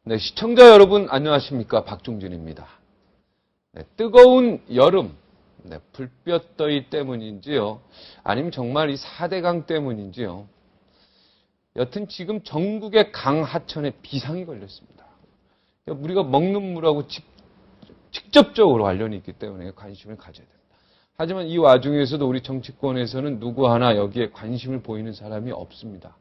네, 시청자 여러분 안녕하십니까? 박종진입니다. 네, 뜨거운 여름, 네, 불볕더위 때문인지요? 아니면 정말 이 4대강 때문인지요? 여튼 지금 전국의 강 하천에 비상이 걸렸습니다. 그러니까 우리가 먹는 물하고 직접적으로 관련이 있기 때문에 관심을 가져야 됩니다. 하지만 이 와중에서도 우리 정치권에서는 누구 하나 여기에 관심을 보이는 사람이 없습니다.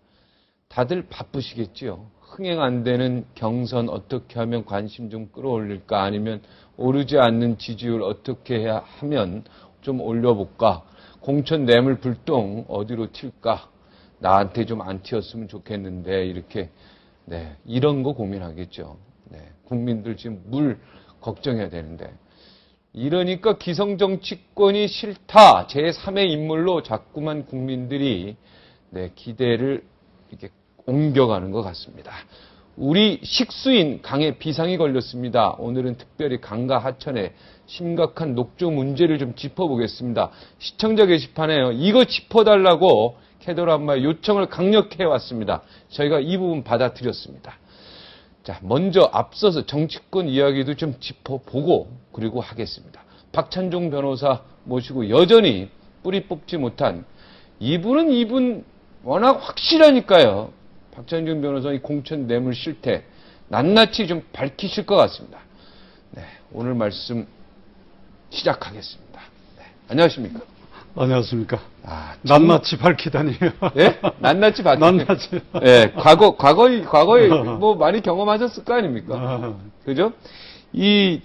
다들 바쁘시겠지요. 흥행 안 되는 경선 어떻게 하면 관심 좀 끌어올릴까, 아니면 오르지 않는 지지율 어떻게 해야 하면 좀 올려볼까, 공천 뇌물 불똥 어디로 튈까, 나한테 좀 안 튀었으면 좋겠는데, 이렇게, 네, 이런 거 고민하겠죠. 네, 국민들 지금 물 걱정해야 되는데. 이러니까 기성정치권이 싫다, 제3의 인물로 자꾸만 국민들이, 네, 기대를 이렇게 옮겨가는 것 같습니다. 우리 식수인 강에 비상이 걸렸습니다. 오늘은 특별히 강과 하천에 심각한 녹조 문제를 좀 짚어보겠습니다. 시청자 게시판에요, 이거 짚어달라고 캐더란마의 요청을 강력히 해왔습니다. 저희가 이 부분 받아들였습니다. 자, 먼저 앞서서 정치권 이야기도 좀 짚어보고 그리고 하겠습니다. 박찬종 변호사 모시고 여전히 뿌리 뽑지 못한 이분 워낙 확실하니까요. 박찬종 변호사의 공천 뇌물 실태 낱낱이 좀 밝히실 것 같습니다. 네, 오늘 말씀 시작하겠습니다. 네, 안녕하십니까? 안녕하십니까? 정말... 낱낱이 밝히다니요. 네? 낱낱이 밝히다. 낱낱이. 네, 과거에 뭐 많이 경험하셨을 거 아닙니까? 그죠? 이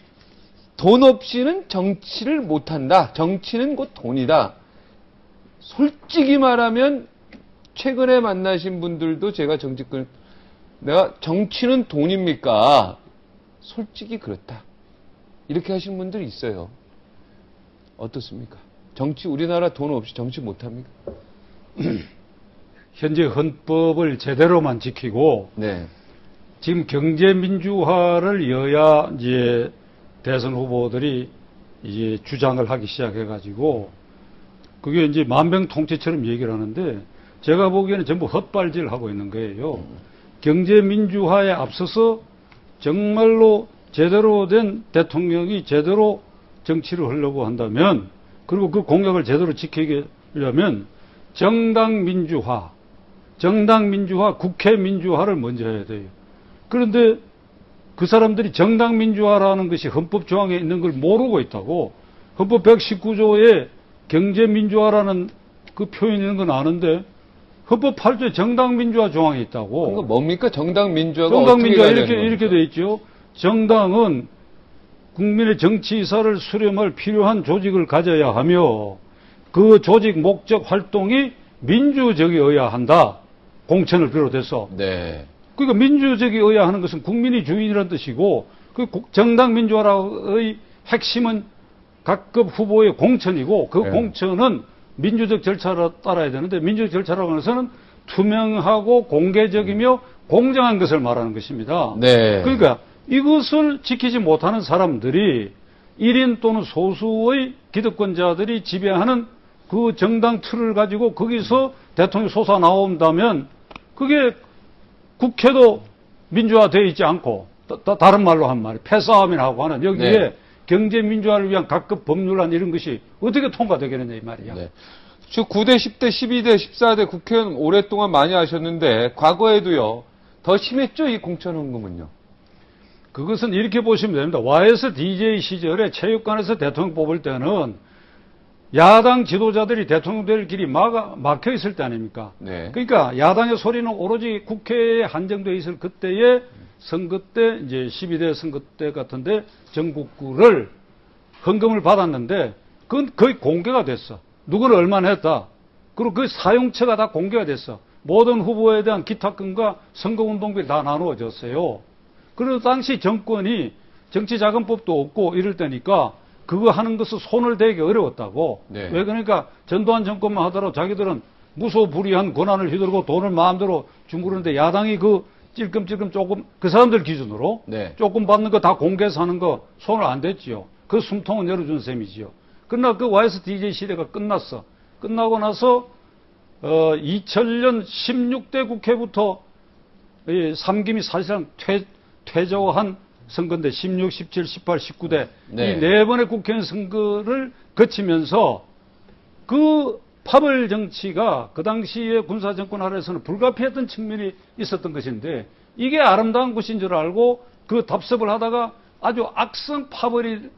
돈 없이는 정치를 못한다. 정치는 곧 돈이다. 솔직히 말하면 최근에 만나신 분들도 제가 내가 정치는 돈입니까? 솔직히 그렇다. 이렇게 하신 분들이 있어요. 어떻습니까? 정치, 우리나라 돈 없이 정치 못합니까? 현재 헌법을 제대로만 지키고, 네. 지금 경제민주화를 여야 이제 대선 후보들이 이제 주장을 하기 시작해가지고, 그게 이제 만병통치처럼 얘기를 하는데, 제가 보기에는 전부 헛발질 하고 있는 거예요. 경제민주화에 앞서서 정말로 제대로 된 대통령이 제대로 정치를 하려고 한다면, 그리고 그 공약을 제대로 지키려면 정당 민주화, 국회 민주화를 먼저 해야 돼요. 그런데 그 사람들이 정당 민주화라는 것이 헌법 조항에 있는 걸 모르고 있다고. 헌법 119조에 경제 민주화라는 그 표현이 있는 건 아는데 헌법 8조에 정당 민주화 조항이 있다고. 그거 뭡니까? 정당 민주화가 정당 어떻게 민주화 이렇게 돼 있죠. 정당은 국민의 정치 의사를 수렴할 필요한 조직을 가져야 하며 그 조직 목적 활동이 민주적이어야 한다. 공천을 비롯해서. 네. 그러니까 민주적이어야 하는 것은 국민이 주인이라는 뜻이고, 그 정당 민주화의 핵심은 각급 후보의 공천이고, 그 네. 공천은 민주적 절차를 따라야 되는데, 민주적 절차라고 하는 것은 투명하고 공개적이며 공정한 것을 말하는 것입니다. 네. 그러니까 이것을 지키지 못하는 사람들이 1인 또는 소수의 기득권자들이 지배하는 그 정당 틀을 가지고 거기서 대통령이 솟아 나온다면 그게 국회도 민주화되어 있지 않고, 다른 말로 한 말이 패싸움이라고 하는 여기에 네. 경제 민주화를 위한 각급 법률안 이런 것이 어떻게 통과되겠느냐 이 말이야. 네. 9대, 10대, 12대, 14대 국회의원 오랫동안 많이 하셨는데 과거에도요. 더 심했죠, 이 공천 헌금은요. 그것은 이렇게 보시면 됩니다. YSDJ 시절에 체육관에서 대통령 뽑을 때는 야당 지도자들이 대통령 될 길이 막혀 있을 때 아닙니까? 네. 그러니까 야당의 소리는 오로지 국회에 한정되어 있을 그때의 선거 때, 이제 12대 선거 때 같은데 전국구를 헌금을 받았는데 그건 거의 공개가 됐어. 누구는 얼마나 했다. 그리고 그 사용처가 다 공개가 됐어. 모든 후보에 대한 기탁금과 선거운동비를 다 나누어졌어요. 그리고 당시 정권이 정치자금법도 없고 이럴 때니까 그거 하는 것은 손을 대기 어려웠다고. 네. 왜 그러니까 전두환 정권만 하더라도 자기들은 무소불위한 권한을 휘두르고 돈을 마음대로 주무르는데 야당이 그 찔끔찔끔 조금 그 사람들 기준으로 네. 조금 받는 거 다 공개해서 하는 거 손을 안 댔지요. 그 숨통은 열어준 셈이지요. 그러나 그 YSDJ 시대가 끝났어. 끝나고 나서 2000년 16대 국회부터 삼김이 사실상 퇴조한 선거인데 16, 17, 18, 19대 네. 이 네 번의 국회의원 선거를 거치면서 그 파벌 정치가 그 당시에 군사정권 아래에서는 불가피했던 측면이 있었던 것인데 이게 아름다운 것인 줄 알고 그 답습을 하다가 아주 악성 파벌이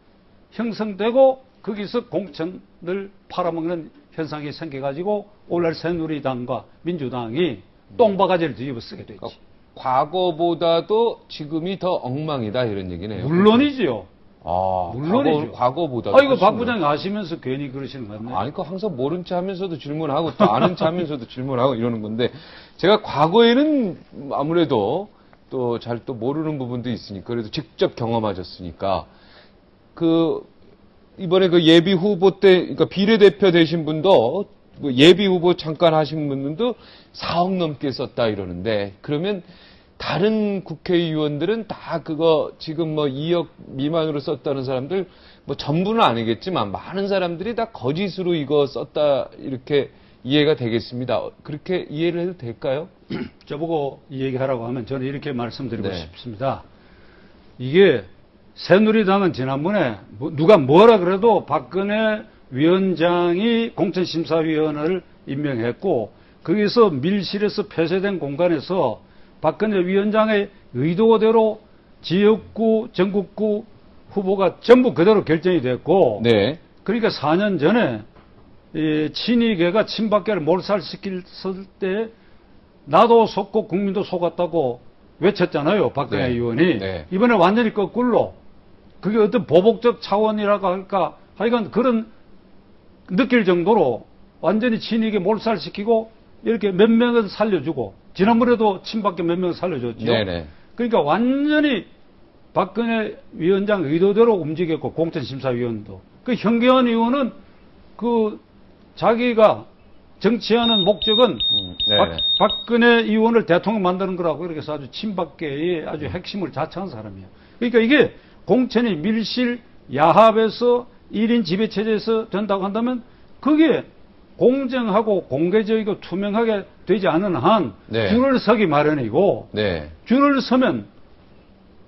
형성되고 거기서 공천을 팔아먹는 현상이 생겨가지고 오늘날 새누리당과 민주당이 똥바가지를 뒤집어 쓰게 됐지. 과거보다도 지금이 더 엉망이다 이런 얘기네요. 물론이지요. 아, 물론이죠. 과거보다. 이거 박 부장이 아시면서 괜히 그러시는 거 같네. 아니, 그 항상 모른 체 하면서도 질문하고 또 아는 체 하면서도 질문하고 이러는 건데 제가 과거에는 아무래도 또 잘 또 모르는 부분도 있으니까 그래도 직접 경험하셨으니까 이번에 그 예비 후보 때 그러니까 비례대표 되신 분도 뭐 예비 후보 잠깐 하신 분들도 4억 넘게 썼다 이러는데 그러면 다른 국회의원들은 다 그거 지금 뭐 2억 미만으로 썼다는 사람들 뭐 전부는 아니겠지만 많은 사람들이 다 거짓으로 이거 썼다 이렇게 이해가 되겠습니다. 그렇게 이해를 해도 될까요? 저보고 이 얘기하라고 하면 저는 이렇게 말씀드리고 네. 싶습니다. 이게 새누리당은 지난번에 누가 뭐라 그래도 박근혜 위원장이 공천심사위원회를 임명했고 거기서 밀실에서 폐쇄된 공간에서 박근혜 위원장의 의도대로 지역구, 전국구 후보가 전부 그대로 결정이 됐고 네. 그러니까 4년 전에 이 친이계가 친박계를 몰살시킬 때 나도 속고 국민도 속았다고 외쳤잖아요. 박근혜 네. 의원이. 네. 이번에 완전히 거꾸로 그게 어떤 보복적 차원이라고 할까 하여간 그런 느낄 정도로 완전히 친이계 몰살시키고 이렇게 몇 명은 살려주고 지난번에도 친박계 몇 명을 살려줬죠. 네네. 그러니까 완전히 박근혜 위원장 의도대로 움직였고 공천심사위원도 그 현계원 의원은 그 자기가 정치하는 목적은 네네. 박근혜 의원을 대통령 만드는 거라고 이렇게 해서 아주 친박계의 아주 핵심을 자처한 사람이에요. 그러니까 이게 공천이 밀실 야합에서 1인 지배체제에서 된다고 한다면 그게 공정하고 공개적이고 투명하게 되지 않은 한 네. 줄을 서기 마련이고 네. 줄을 서면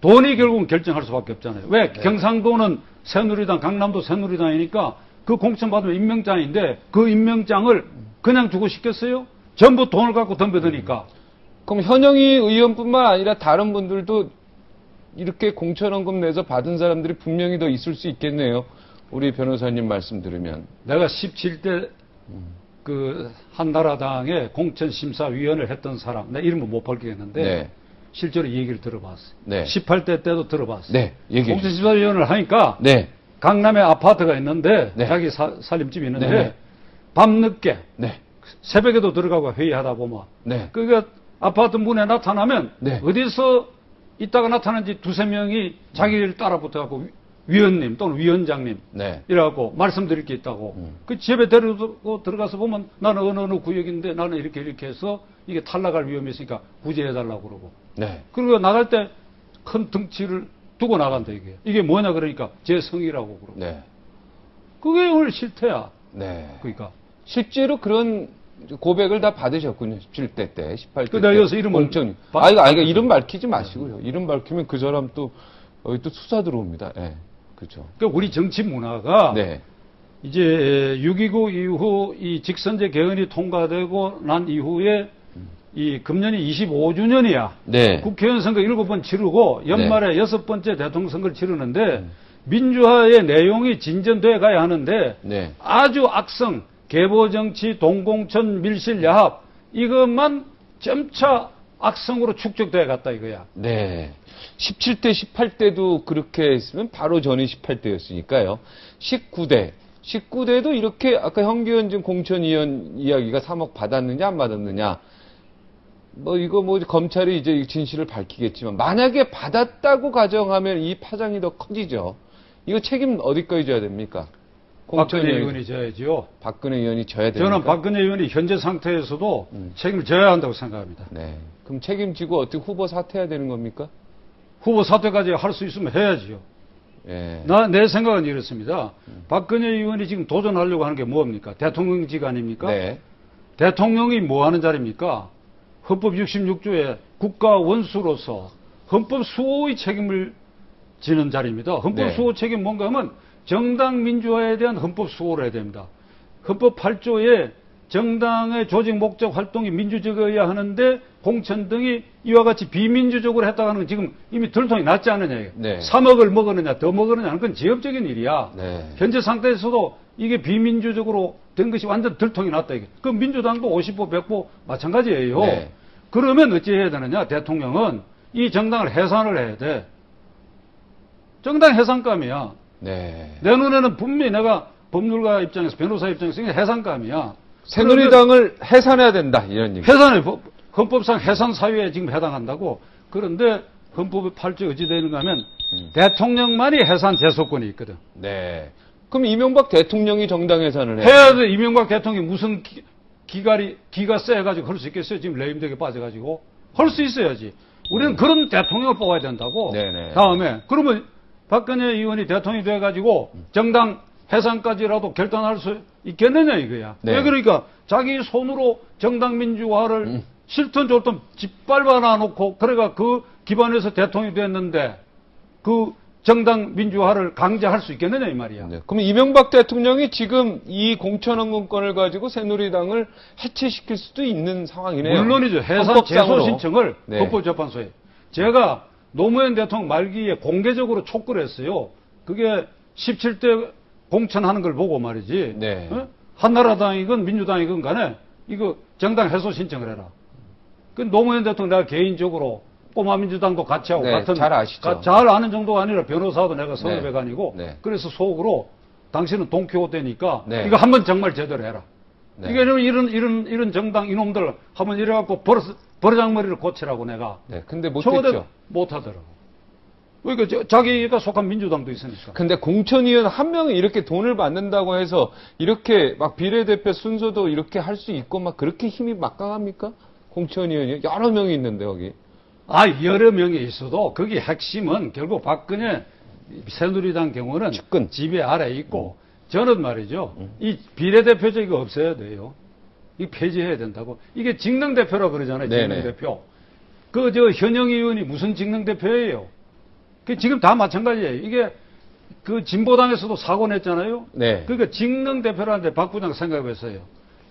돈이 결국은 결정할 수밖에 없잖아요. 왜? 네. 경상도는 새누리당, 강남도 새누리당이니까 그 공천 받으면 임명장인데 그 임명장을 그냥 주고 싶겠어요? 전부 돈을 갖고 덤벼드니까. 그럼 현영희 의원뿐만 아니라 다른 분들도 이렇게 공천원금 내서 받은 사람들이 분명히 더 있을 수 있겠네요. 우리 변호사님 말씀 들으면. 내가 17대 그 한나라당의 공천심사위원을 했던 사람, 내 이름은 못 밝히겠는데 네. 실제로 이 얘기를 들어봤어요. 네. 18대 때도 들어봤어요. 네. 얘기해 주세요. 공천심사위원을 하니까 네. 강남에 아파트가 있는데 네. 자기 살림집이 있는데 네. 밤늦게 네. 새벽에도 들어가고 회의하다 보면 네. 그러니까 아파트 문에 나타나면 네. 어디서 있다가 나타난지 두세 명이 자기를 따라 붙어갖고 위원님 또는 위원장님 네. 이라고 말씀드릴 게 있다고. 그 집에 데리고 들어가서 보면 나는 어느 구역인데 나는 이렇게 해서 이게 탈락할 위험이 있으니까 구제해달라고 그러고. 네. 그리고 나갈 때 큰 덩치를 두고 나간다 이게. 이게 뭐냐 그러니까 제 성이라고 그러고. 네. 그게 오늘 실태야. 네. 그러니까. 실제로 그런 고백을 다 받으셨군요. 17대 때, 18대 때. 내가 여기서 이름을 공천. 이거 이름 밝히지 마시고요. 이름 밝히면 그 사람 또 여기 또 수사 들어옵니다. 예. 네. 그렇죠. 그러니까 우리 정치 문화가 네. 이제 6.29 이후 이 직선제 개헌이 통과되고 난 이후에 이 금년이 25주년이야. 네. 국회의원 선거 7번 치르고 연말에 6번째 대통령 선거를 치르는데 민주화의 내용이 진전돼 가야 하는데 네. 아주 악성, 계보정치, 동공천, 밀실, 야합 이것만 점차 악성으로 축적돼 갔다 이거야. 네. 17대, 18대도 그렇게 했으면 바로 전이 18대였으니까요. 19대도 이렇게 아까 현기현 공천위원 이야기가 3억 받았느냐 안 받았느냐 이거 검찰이 이제 진실을 밝히겠지만 만약에 받았다고 가정하면 이 파장이 더 커지죠. 이거 책임 어디까지 져야 됩니까? 박근혜 의원이 져야죠. 박근혜 의원이 져야 됩니까? 저는 박근혜 의원이 현재 상태에서도 책임을 져야 한다고 생각합니다. 네. 그럼 책임지고 어떻게 후보 사퇴해야 되는 겁니까? 후보 사퇴까지 할 수 있으면 해야지요. 예. 내 생각은 이렇습니다. 박근혜 의원이 지금 도전하려고 하는 게 뭡니까? 대통령직 아닙니까? 네. 대통령이 뭐 하는 자리입니까? 헌법 66조에 국가 원수로서 헌법 수호의 책임을 지는 자리입니다. 헌법 네. 수호 책임 뭔가 하면 정당 민주화에 대한 헌법 수호를 해야 됩니다. 헌법 8조에 정당의 조직 목적 활동이 민주적이어야 하는데 공천 등이 이와 같이 비민주적으로 했다고 하는 건 지금 이미 들통이 났지 않느냐. 이게. 네. 3억을 먹었느냐 더 먹었느냐 하는 건 지역적인 일이야. 네. 현재 상태에서도 이게 비민주적으로 된 것이 완전 들통이 났다. 이게. 그럼 민주당도 50보 100보 마찬가지예요. 네. 그러면 어찌 해야 되느냐. 대통령은 이 정당을 해산을 해야 돼. 정당 해산감이야. 네. 내 눈에는 분명히 내가 법률가 입장에서 변호사 입장에서 이게 해산감이야. 새누리당을 해산해야 된다 이런 얘기. 해산에 헌법상 해산 사유에 지금 해당한다고. 그런데 헌법의 8조 어찌 되는가 하면 대통령만이 해산 제소권이 있거든. 네. 그럼 이명박 대통령이 정당 해산을 해야 돼. 이명박 대통령이 무슨 기가 세가지고 할 수 있겠어요? 지금 레임덕에 빠져가지고. 할 수 있어야지. 우리는 그런 대통령을 뽑아야 된다고. 네네. 다음에. 그러면 박근혜 의원이 대통령이 돼가지고 정당 해산까지라도 결단할 수 있겠느냐 이거야. 네. 왜 그러니까 자기 손으로 정당 민주화를 싫든 좋든 짓밟아 놔놓고 그래가 그 기반에서 대통령이 됐는데 그 정당 민주화를 강제할 수 있겠느냐 이 말이야. 네. 그럼 이명박 대통령이 지금 이 공천원공권을 가지고 새누리당을 해체시킬 수도 있는 상황이네요. 물론이죠. 해산 헌법상으로. 제소 신청을 네. 헌법재판소에. 제가 노무현 대통령 말기에 공개적으로 촉구를 했어요. 그게 17대 공천하는 걸 보고 말이지. 네. 어? 한나라당이건 민주당이건 간에 이거 정당 해소 신청을 해라. 그 노무현 대통령 내가 개인적으로 꼬마 민주당도 같이 하고 네, 같은 잘 아시죠. 잘 아는 정도가 아니라 변호사도 내가 선후배관이고 네. 그래서 속으로 당신은 동키호테니까 네. 이거 한번 정말 제대로 해라. 네. 이게 이런 정당 이놈들 한번 이래갖고 버르장머리를 고치라고 내가. 네. 근데 청와대 못했죠. 못하더라고. 그러니까 자기가 속한 민주당도 있으니까. 근데 공천위원 한 명이 이렇게 돈을 받는다고 해서 이렇게 막 비례대표 순서도 이렇게 할 수 있고 막 그렇게 힘이 막강합니까? 공천위원이 여러 명이 있는데 여기. 여러 명이 있어도 거기 핵심은 결국 박근혜 새누리당 경우는 측근. 지배 아래 있고 저는 말이죠. 이 비례대표제 이거 없애야 돼요. 이 폐지해야 된다고. 이게 직능대표라고 그러잖아요. 네네. 직능대표. 현영 의원이 무슨 직능대표예요? 그 지금 다 마찬가지예요. 이게 그 진보당에서도 사고 냈잖아요. 네. 그러니까 직능대표라는데 박 부장 생각해보세요.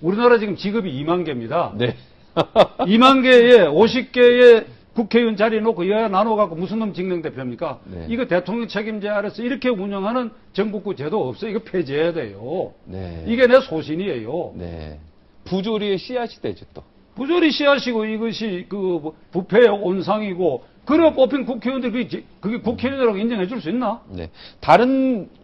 우리나라 지금 직업이 2만 개입니다. 네. 2만 개에 50개의 국회의원 자리 놓고 여야 나눠갖고 무슨 놈 직능대표입니까? 네. 이거 대통령 책임제 아래서 이렇게 운영하는 전국구 제도 없어요. 이거 폐지해야 돼요. 네. 이게 내 소신이에요. 네. 부조리의 씨앗이 되죠 또. 부조리 씨앗이고 이것이 그 부패의 온상이고 그래 뽑힌 국회의원들이 그게 국회의원이라고 인정해 줄 수 있나? 네.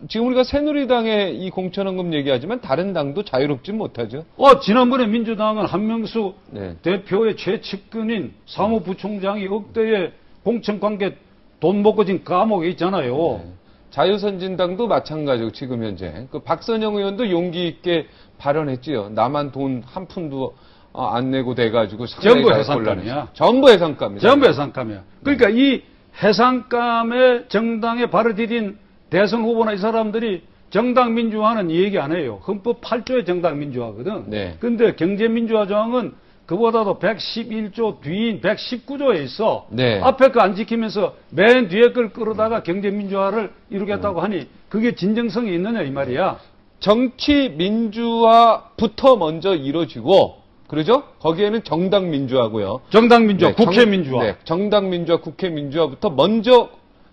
지금 우리가 새누리당의 이 공천원금 얘기하지만 다른 당도 자유롭진 못하죠. 지난번에 민주당은 한명수 네. 대표의 최측근인 사무부총장이 억대의 공천관계 돈 먹고 지금 감옥에 있잖아요. 네. 자유선진당도 마찬가지고 지금 현재 그 박선영 의원도 용기 있게 발언했지요. 나만 돈 한 푼도 안 내고 돼가지고 전부 해산감이야. 전부 해산감이야. 전부 해산감이야. 그러니까 이 해산감에 정당에 발을 디딘 대선 후보나 이 사람들이 정당 민주화는 이 얘기 안 해요. 헌법 8조의 정당 민주화거든. 네. 근데 경제민주화 조항은 그보다도 111조 뒤인 119조에 있어. 네. 앞에 거 안 지키면서 맨 뒤에 걸 끌어다가 경제민주화를 이루겠다고 하니 그게 진정성이 있느냐 이 말이야. 정치 민주화부터 먼저 이루어지고 그러죠? 거기에는 정당 민주화고요. 정당 민주화, 네, 국회 민주화. 네, 정당 민주화, 국회 민주화부터 먼저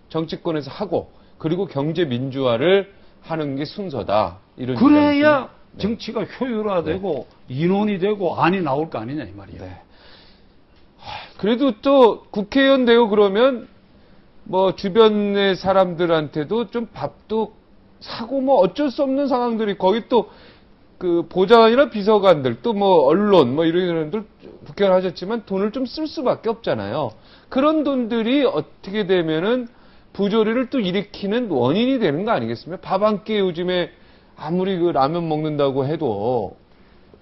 정치권에서 하고 그리고 경제 민주화를 하는 게 순서다. 이런 그래야 네. 정치가 효율화되고 인원이 되고 안이 나올 거 아니냐 이 말이야. 네. 그래도 또 국회의원 되고 그러면 뭐 주변의 사람들한테도 좀 밥도 사고 뭐 어쩔 수 없는 상황들이 거기 또 그 보좌관이나 비서관들 또 뭐 언론 뭐 이런 사람들 국회의원 하셨지만 돈을 좀 쓸 수밖에 없잖아요. 그런 돈들이 어떻게 되면은 부조리를 또 일으키는 원인이 되는 거 아니겠습니까? 밥 한 끼 요즘에 아무리 그 라면 먹는다고 해도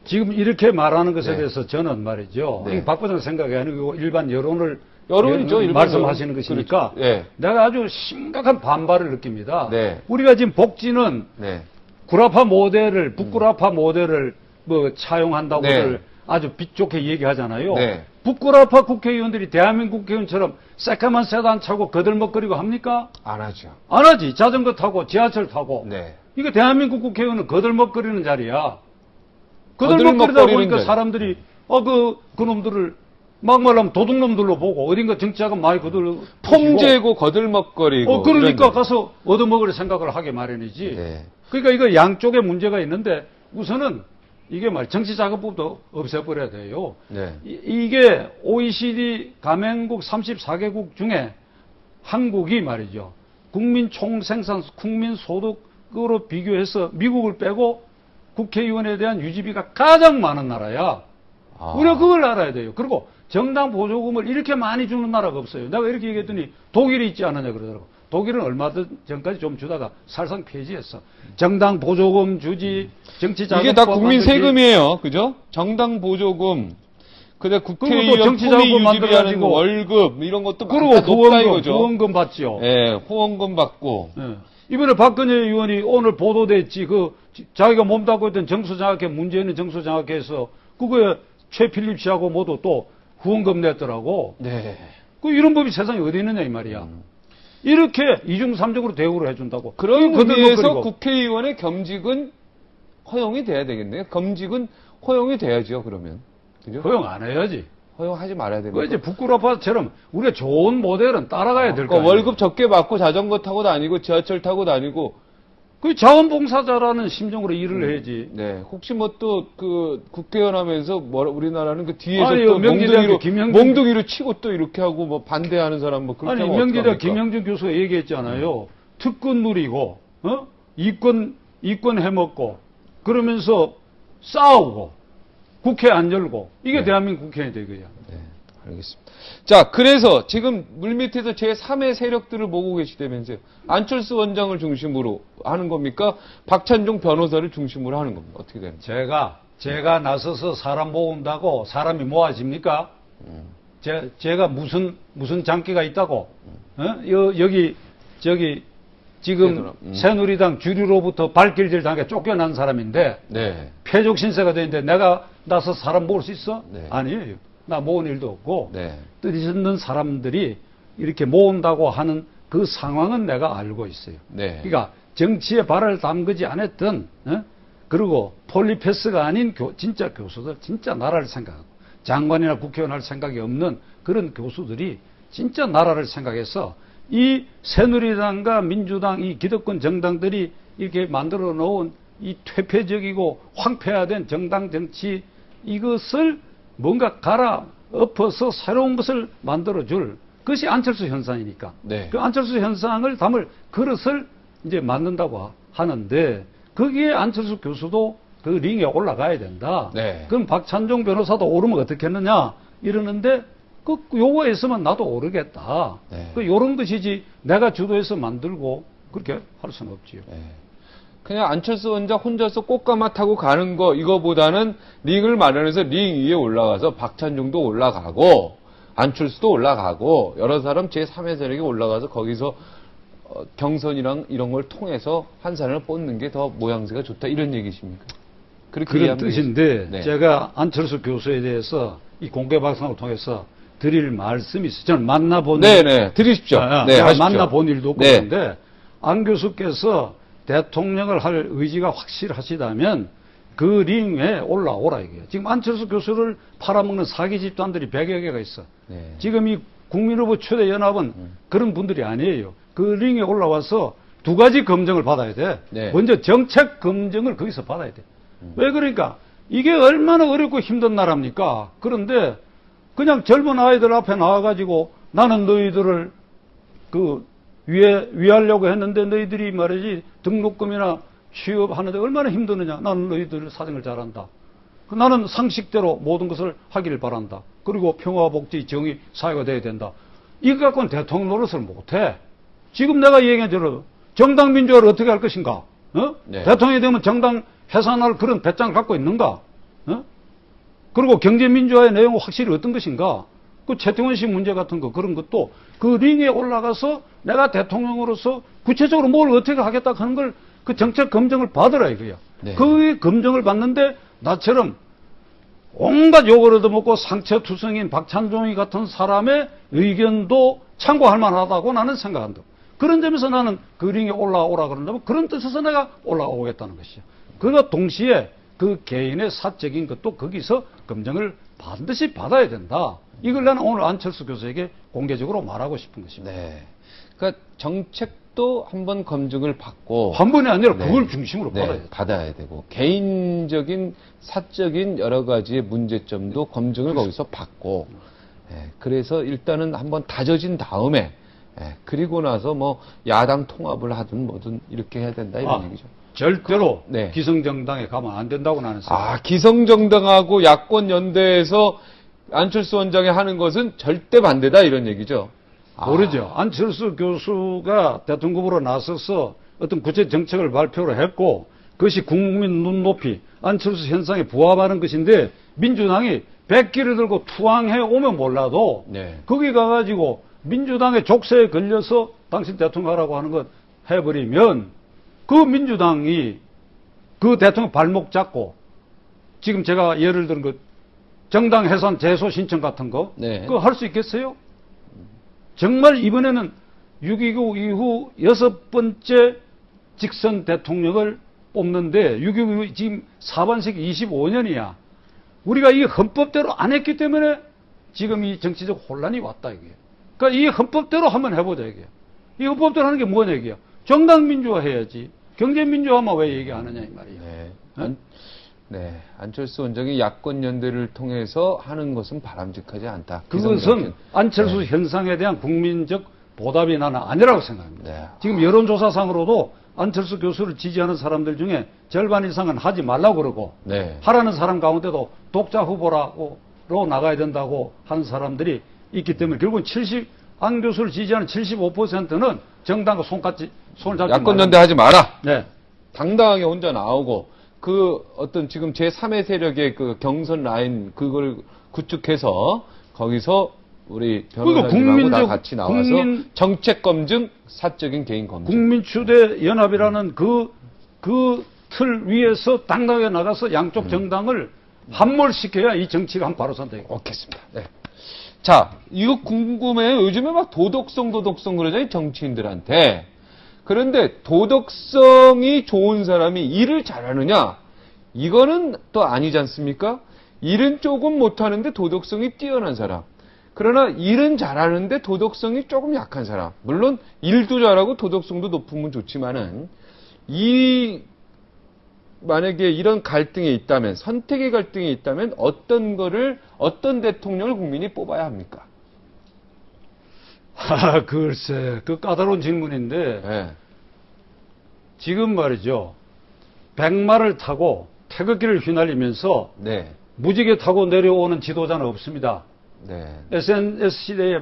지금 이렇게 말하는 것에 네. 대해서 저는 말이죠. 네. 박 부장 생각이 아니고 일반 여론이죠. 일반 말씀하시는 여론. 것이니까 그렇죠. 네. 내가 아주 심각한 반발을 느낍니다. 네. 우리가 지금 복지는 네. 구라파 모델을 북구라파 모델을 뭐 차용한다고들 네. 아주 빛 좋게 얘기하잖아요. 네. 부끄러파 국회의원들이 대한민국 국회의원처럼 새까만 세단 차고 거들먹거리고 합니까? 안 하죠. 안 하지. 자전거 타고 지하철 타고. 네. 이거 대한민국 국회의원은 거들먹거리는 자리야. 거들먹거리는 거들먹거리다 보니까 자리. 사람들이 그놈들을 막말하면 도둑놈들로 보고 어딘가 정치자금 많이 폼재고 거들먹거리고. 그러니까 이런 가서 얻어먹을 생각을 하게 마련이지. 네. 그러니까 이거 양쪽에 문제가 있는데 우선은 이게 정치자금법도 없애버려야 돼요. 네. 이게 OECD 가맹국 34개국 중에 한국이 말이죠. 국민 총생산, 국민 소득으로 비교해서 미국을 빼고 국회의원에 대한 유지비가 가장 많은 나라야. 아. 우리가 그걸 알아야 돼요. 그리고 정당 보조금을 이렇게 많이 주는 나라가 없어요. 내가 이렇게 얘기했더니 독일이 있지 않느냐 그러더라고. 독일은 얼마 전까지 좀 주다가 살상 폐지했어. 정당 보조금 주지, 정치자금 이게 다 국민 세금이에요. 그죠? 정당 보조금, 그다음 국회의원 정치자금 품위 유지비하는 만들어가지고 월급 이런 것도 그리고 다 높다 이거죠. 후원금 받죠. 예, 후원금 받고. 예. 이번에 박근혜 의원이 오늘 보도됐지. 자기가 몸담고 있던 정수장학회, 문제있는 정수장학회에서 그거에 최필립 씨하고 모두 또 후원금 냈더라고. 네. 이런 법이 세상에 어디 있느냐 이 말이야. 이렇게 이중삼적으로 대우를 해준다고. 그런 이거 의미에서 거들먹거리고. 국회의원의 겸직은 허용이 돼야 되겠네요. 겸직은 허용이 돼야죠. 그러면. 그죠? 허용 안 해야지. 허용하지 말아야 됩니다. 그 이제 부끄러파처럼 우리가 좋은 모델은 따라가야 될 그러니까 거야. 월급 적게 받고 자전거 타고 다니고 지하철 타고 다니고. 그 자원봉사자라는 심정으로 일을 해야지. 네. 혹시 뭐 또 국회의원 하면서 우리나라는 그 뒤에서 아니, 또 명지대학교 몽둥이로 치고 또 이렇게 하고 뭐 반대하는 사람 뭐 그렇게 아니, 하면 명지대 어떡합니까? 김영준 교수가 얘기했잖아요. 특권 누리고, 이권 해먹고, 그러면서 싸우고, 국회 안 열고, 이게 네. 대한민국 국회의원이 되거야. 네, 알겠습니다. 자, 그래서 지금 물밑에서 제3의 세력들을 보고 계시다면서요. 안철수 원장을 중심으로 하는 겁니까? 박찬종 변호사를 중심으로 하는 겁니까? 어떻게 되는 거예요? 제가 나서서 사람 모은다고 사람이 모아집니까? 제가 무슨 장기가 있다고? 지금 새누리당 주류로부터 발길질 당해 쫓겨난 사람인데, 네. 패족 신세가 되는데 내가 나서 사람 모을 수 있어? 네. 아니에요. 나 모은 일도 없고, 네. 뜻 있는 사람들이 이렇게 모은다고 하는 그 상황은 내가 알고 있어요. 네. 그러니까 정치에 발을 담그지 않았던, 그리고 폴리패스가 아닌 진짜 교수들, 진짜 나라를 생각하고, 장관이나 국회의원 할 생각이 없는 그런 교수들이 진짜 나라를 생각해서 이 새누리당과 민주당, 이 기득권 정당들이 이렇게 만들어 놓은 이 퇴폐적이고 황폐화된 정당 정치, 이것을 뭔가 갈아엎어서 새로운 것을 만들어줄 그것이 안철수 현상이니까. 네. 그 안철수 현상을 담을 그릇을 이제 만든다고 하는데 거기에 안철수 교수도 그 링에 올라가야 된다. 네. 그럼 박찬종 변호사도 오르면 어떻게 했느냐 이러는데 요거에 있으면 나도 오르겠다. 네. 요런 것이지 내가 주도해서 만들고 그렇게 할 수는 없지요. 네. 그냥 안철수 원장 혼자서 꽃가마 타고 가는 거 이거보다는 링을 마련해서 링 위에 올라가서 박찬종도 올라가고 안철수도 올라가고 여러 사람 제3의 세력이 올라가서 거기서 경선이랑 이런 걸 통해서 한 사람을 뽑는 게 더 모양새가 좋다 이런 얘기십니까? 그렇게 그런 이해하면 뜻인데 되겠습니다. 네. 제가 안철수 교수에 대해서 이 공개 방송을 통해서 드릴 말씀이 있어요. 저는 만나본 네네 드리십시오. 네, 제가 하십시오. 만나본 일도 없고 네. 그런데 안 교수께서 대통령을 할 의지가 확실하시다면 그 링에 올라오라 이거예요. 지금 안철수 교수를 팔아먹는 사기 집단들이 100여 개가 있어. 네. 지금 이 국민후보 초대 연합은 그런 분들이 아니에요. 그 링에 올라와서 두 가지 검증을 받아야 돼. 네. 먼저 정책 검증을 거기서 받아야 돼. 왜 그러니까 이게 얼마나 어렵고 힘든 나라입니까? 그런데 그냥 젊은 아이들 앞에 나와가지고 나는 너희들을 위하려고 했는데 너희들이 말이지 등록금이나 취업하는데 얼마나 힘드느냐. 나는 너희들 사정을 잘한다. 나는 상식대로 모든 것을 하기를 바란다. 그리고 평화, 복지, 정의, 사회가 돼야 된다. 이거 갖고는 대통령 노릇을 못해. 지금 내가 얘기한 대로 정당 민주화를 어떻게 할 것인가? 네. 대통령이 되면 정당 해산할 그런 배짱을 갖고 있는가? 그리고 경제 민주화의 내용은 확실히 어떤 것인가? 그 최태원 씨 문제 같은 거 그런 것도 그 링에 올라가서 내가 대통령으로서 구체적으로 뭘 어떻게 하겠다 하는 걸 그 정책 검증을 받으라 이거야. 네. 그 검증을 받는데 나처럼 온갖 욕을 얻어먹고 상처투성인 박찬종이 같은 사람의 의견도 참고할 만하다고 나는 생각한다. 그런 점에서 나는 그 링에 올라오라 그런다면 그런 뜻에서 내가 올라오겠다는 것이죠. 그가 동시에 그 개인의 사적인 것도 거기서 검증을 반드시 받아야 된다. 이걸 나는 오늘 안철수 교수에게 공개적으로 말하고 싶은 것입니다. 네. 그러니까 정책도 한번 검증을 받고 한 번이 아니라 네. 그걸 중심으로 네, 받아야 돼. 받아야 되고 개인적인 사적인 여러 가지의 문제점도 검증을 거기서 받고 그래서 일단은 한번 다져진 다음에 그리고 나서 뭐 야당 통합을 하든 뭐든 이렇게 해야 된다 이런 얘기죠. 절대로 네. 기성정당에 가면 안 된다고 나는 생각합니다. 기성정당하고 야권 연대에서 안철수 원장이 하는 것은 절대 반대다 이런 얘기죠. 모르죠. 안철수 교수가 대통령 후보로 나서서 어떤 구체 정책을 발표를 했고 그것이 국민 눈높이 안철수 현상에 부합하는 것인데 민주당이 백기를 들고 투항해 오면 몰라도 네. 거기 가가지고 민주당의 족쇄에 걸려서 당신 대통령 하라고 하는 것 해버리면 그 민주당이 그 대통령 발목 잡고 지금 제가 예를 들은 그 정당 해산 제소 신청 같은 거 네. 그거 할 수 있겠어요? 정말 이번에는 6.29 이후 6번째 직선 대통령을 뽑는데 6.29 이후 지금 4반세기 25년이야. 우리가 이 헌법대로 안 했기 때문에 지금 이 정치적 혼란이 왔다 이게. 그러니까 이 헌법대로 한번 해보자 이게. 이 헌법대로 하는 게 뭐냐 이게요. 정당 민주화 해야지. 경제 민주화만 왜 얘기 안 하냐 이 말이야. 네. 안철수 원장이 야권 연대를 통해서 하는 것은 바람직하지 않다. 그것은 안철수 현상에 대한 국민적 보답이 나는 아니라고 생각합니다. 네. 지금 여론조사상으로도 안철수 교수를 지지하는 사람들 중에 절반 이상은 하지 말라고 그러고 네. 하라는 사람 가운데도 독자 후보로 나가야 된다고 하는 사람들이 있기 때문에 결국은 안 교수를 지지하는 75%는 정당과 손을 잡지 야권 연대 하지 마라. 네. 당당하게 혼자 나오고 그 어떤 지금 제3의 세력의 그 경선 라인 그걸 구축해서 거기서 우리 변호사님하고 다 같이 나와서 정책 검증, 사적인 개인 검증. 국민추대 연합이라는 그 틀 위에서 당당하게 나가서 양쪽 정당을 함몰시켜야 이 정치가 한 바로 선다. 오겠습니다. 네. 자, 이거 궁금해요. 요즘에 막 도덕성 그러잖아요, 정치인들한테. 그런데 도덕성이 좋은 사람이 일을 잘하느냐? 이거는 또 아니지 않습니까? 일은 조금 못하는데 도덕성이 뛰어난 사람. 그러나 일은 잘하는데 도덕성이 조금 약한 사람. 물론 일도 잘하고 도덕성도 높으면 좋지만은 만약에 이런 갈등이 있다면, 선택의 갈등이 있다면 어떤 대통령을 국민이 뽑아야 합니까? 글쎄, 그 까다로운 질문인데, 네. 지금 말이죠. 백마를 타고 태극기를 휘날리면서 네. 무지개 타고 내려오는 지도자는 없습니다. 네. SNS 시대에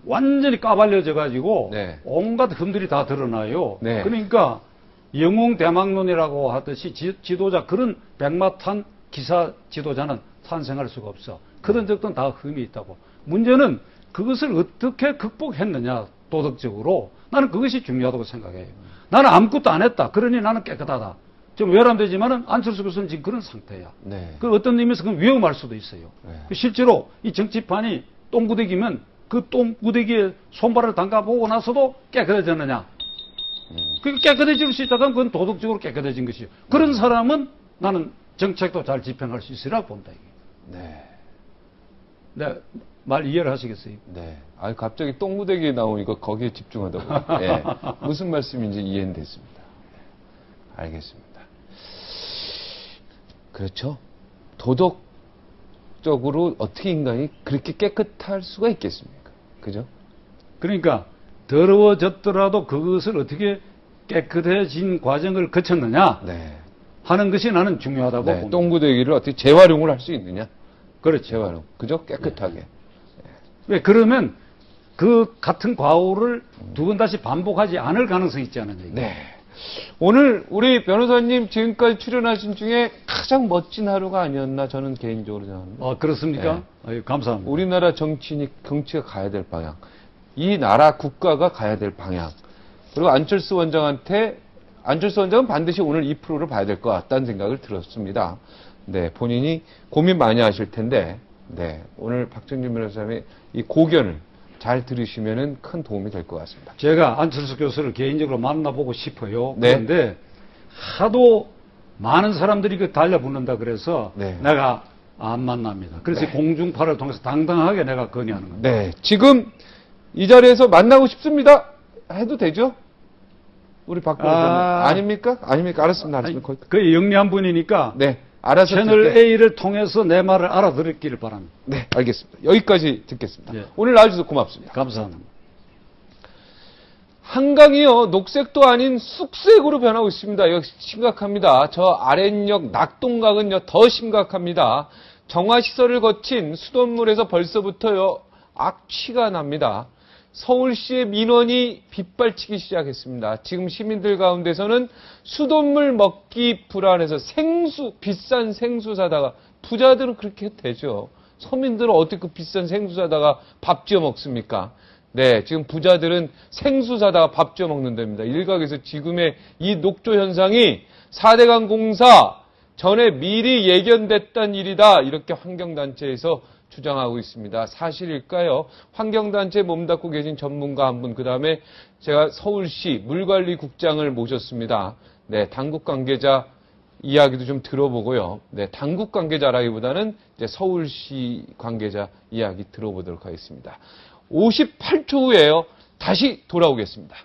완전히 까발려져 가지고 네. 온갖 흠들이 다 드러나요. 네. 그러니까 영웅 대망론이라고 하듯이 지도자 그런 백마 탄 기사 지도자는 탄생할 수가 없어. 그런 적들은 다 흠이 있다고. 문제는 그것을 어떻게 극복했느냐 도덕적으로 나는 그것이 중요하다고 생각해요. 나는 아무것도 안 했다. 그러니 나는 깨끗하다. 좀 외람되지만은 안철수 교수는 지금 그런 상태야. 네. 그 어떤 의미에서 그건 위험할 수도 있어요. 네. 실제로 이 정치판이 똥구대기면 그 똥구대기에 손발을 담가보고 나서도 깨끗해졌느냐. 그 깨끗해질 수 있다면 그건 도덕적으로 깨끗해진 것이요. 그런 사람은 나는 정책도 잘 집행할 수 있으라고 본다. 이게. 네. 네, 말 이해를 하시겠어요? 네. 갑자기 똥무대기에 나오니까 거기에 집중하다고. 네. 무슨 말씀인지 이해는 됐습니다. 알겠습니다. 그렇죠. 도덕적으로 어떻게 인간이 그렇게 깨끗할 수가 있겠습니까? 그죠? 그러니까 더러워졌더라도 그것을 어떻게 깨끗해진 과정을 거쳤느냐 네. 하는 것이 나는 중요하다고 네. 봅니다. 똥무대기를 어떻게 재활용을 할 수 있느냐? 그렇죠. 재활용. 그죠? 깨끗하게. 왜 그러면 그 같은 과오를 두 번 다시 반복하지 않을 가능성이 있지 않느냐. 네. 오늘 우리 변호사님 지금까지 출연하신 중에 가장 멋진 하루가 아니었나 저는 개인적으로 생각합니다. 아, 그렇습니까? 네. 아유, 감사합니다. 우리나라 정치가 가야 될 방향, 이 나라 국가가 가야 될 방향, 그리고 안철수 원장은 반드시 오늘 이 프로를 봐야 될 것 같다는 생각을 들었습니다. 네, 본인이 고민 많이 하실 텐데, 네, 오늘 박정준 변호사님의 이 고견을 잘 들으시면은 큰 도움이 될 것 같습니다. 제가 안철수 교수를 개인적으로 만나보고 싶어요. 네. 그런데 하도 많은 사람들이 그 달려붙는다 그래서 네. 내가 안 만납니다. 그래서 네. 공중파를 통해서 당당하게 내가 건의하는 겁니다. 네, 지금 이 자리에서 만나고 싶습니다. 해도 되죠? 우리 박 변호사님. 아닙니까? 아닙니까? 알았습니다. 알았습니다. 그 영리한 분이니까 네, 알아서 채널 듣게. A를 통해서 내 말을 알아들었기를 바랍니다. 네, 알겠습니다. 여기까지 듣겠습니다. 예. 오늘 나와주셔서 고맙습니다. 감사합니다. 한강이요, 녹색도 아닌 쑥색으로 변하고 있습니다. 역시 심각합니다. 저 아랫역 낙동강은요, 더 심각합니다. 정화시설을 거친 수돗물에서 벌써부터요, 악취가 납니다. 서울시의 민원이 빗발치기 시작했습니다. 지금 시민들 가운데서는 수돗물 먹기 불안해서 비싼 생수 사다가, 부자들은 그렇게 되죠. 서민들은 어떻게 그 비싼 생수 사다가 밥 지어 먹습니까? 네, 지금 부자들은 생수 사다가 밥 지어 먹는답니다. 일각에서 지금의 이 녹조 현상이 4대강 공사 전에 미리 예견됐던 일이다. 이렇게 환경단체에서 주장하고 있습니다. 사실일까요? 환경단체에 몸담고 계신 전문가 한 분, 그 다음에 제가 서울시 물관리국장을 모셨습니다. 네, 당국 관계자 이야기도 좀 들어보고요. 네, 당국 관계자라기보다는 이제 서울시 관계자 이야기 들어보도록 하겠습니다. 58초 후에요. 다시 돌아오겠습니다.